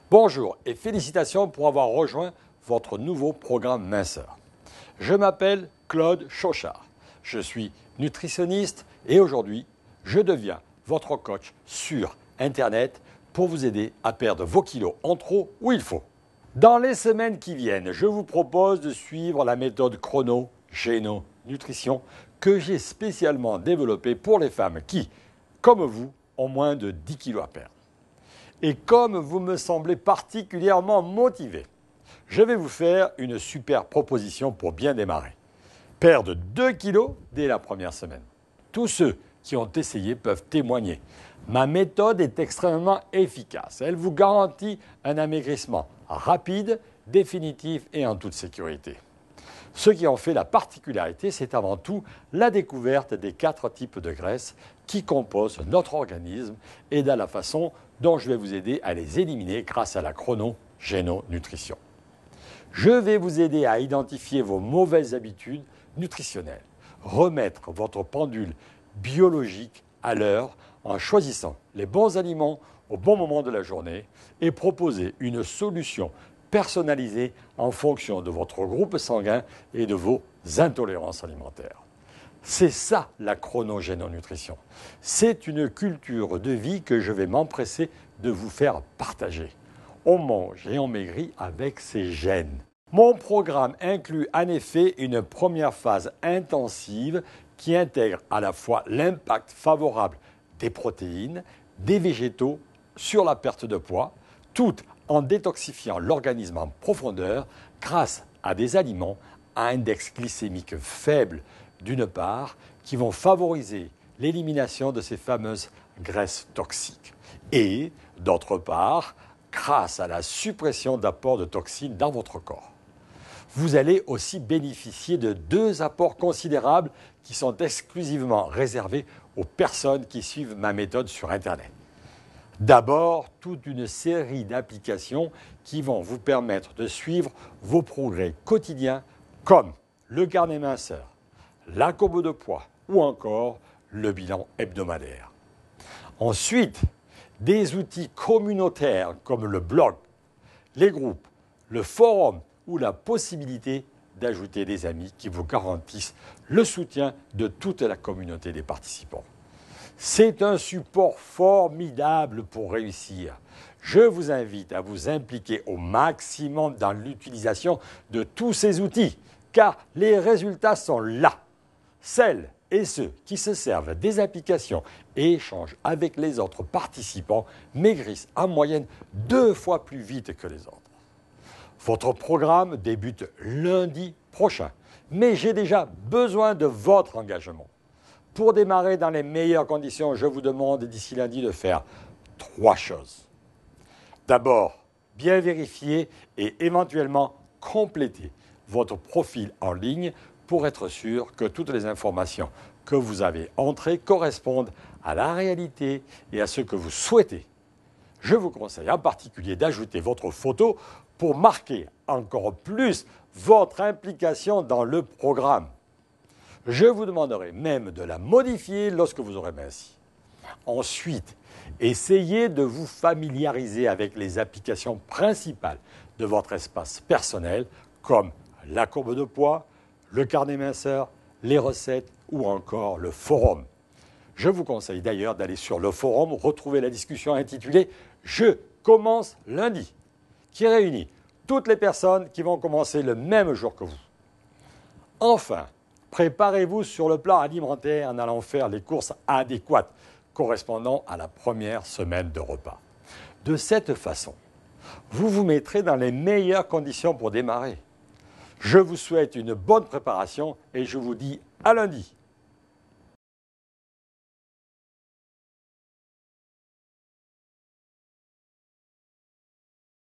Bonjour et félicitations pour avoir rejoint votre nouveau programme Minceur. Je m'appelle Claude Chauchard. Je suis nutritionniste et aujourd'hui, je deviens votre coach sur Internet pour vous aider à perdre vos kilos en trop où il faut. Dans les semaines qui viennent, je vous propose de suivre la méthode Chrono Géno Nutrition que j'ai spécialement développée pour les femmes qui, comme vous, ont moins de 10 kilos à perdre. Et comme vous me semblez particulièrement motivé, je vais vous faire une super proposition pour bien démarrer. Perdre 2 kilos dès la première semaine. Tous ceux qui ont essayé peuvent témoigner. Ma méthode est extrêmement efficace. Elle vous garantit un amaigrissement rapide, définitif et en toute sécurité. Ce qui en fait la particularité, c'est avant tout la découverte des 4 types de graisses qui composent notre organisme et de la façon dont je vais vous aider à les éliminer grâce à la chrono-géno-nutrition. Je vais vous aider à identifier vos mauvaises habitudes nutritionnelles, remettre votre pendule biologique à l'heure en choisissant les bons aliments au bon moment de la journée et proposer une solution personnalisée en fonction de votre groupe sanguin et de vos intolérances alimentaires. C'est ça la chrono-géno-nutrition. C'est une culture de vie que je vais m'empresser de vous faire partager. On mange et on maigrit avec ses gènes. Mon programme inclut en effet une première phase intensive qui intègre à la fois l'impact favorable des protéines, des végétaux sur la perte de poids, tout en détoxifiant l'organisme en profondeur grâce à des aliments à index glycémique faible d'une part, qui vont favoriser l'élimination de ces fameuses graisses toxiques. Et, d'autre part, grâce à la suppression d'apports de toxines dans votre corps. Vous allez aussi bénéficier de 2 apports considérables qui sont exclusivement réservés aux personnes qui suivent ma méthode sur Internet. D'abord, toute une série d'applications qui vont vous permettre de suivre vos progrès quotidiens comme le carnet minceur, la courbe de poids ou encore le bilan hebdomadaire. Ensuite, des outils communautaires comme le blog, les groupes, le forum ou la possibilité d'ajouter des amis qui vous garantissent le soutien de toute la communauté des participants. C'est un support formidable pour réussir. Je vous invite à vous impliquer au maximum dans l'utilisation de tous ces outils, car les résultats sont là. Celles et ceux qui se servent des applications et échangent avec les autres participants maigrissent en moyenne 2 fois plus vite que les autres. Votre programme débute lundi prochain, mais j'ai déjà besoin de votre engagement. Pour démarrer dans les meilleures conditions, je vous demande d'ici lundi de faire 3 choses. D'abord, bien vérifier et éventuellement compléter votre profil en ligne pour être sûr que toutes les informations que vous avez entrées correspondent à la réalité et à ce que vous souhaitez. Je vous conseille en particulier d'ajouter votre photo pour marquer encore plus votre implication dans le programme. Je vous demanderai même de la modifier lorsque vous aurez minci. Ensuite, essayez de vous familiariser avec les applications principales de votre espace personnel comme la courbe de poids, le carnet minceur, les recettes ou encore le forum. Je vous conseille d'ailleurs d'aller sur le forum, retrouver la discussion intitulée « Je commence lundi » qui réunit toutes les personnes qui vont commencer le même jour que vous. Enfin, préparez-vous sur le plan alimentaire en allant faire les courses adéquates correspondant à la première semaine de repas. De cette façon, vous vous mettrez dans les meilleures conditions pour démarrer. Je vous souhaite une bonne préparation et je vous dis à lundi.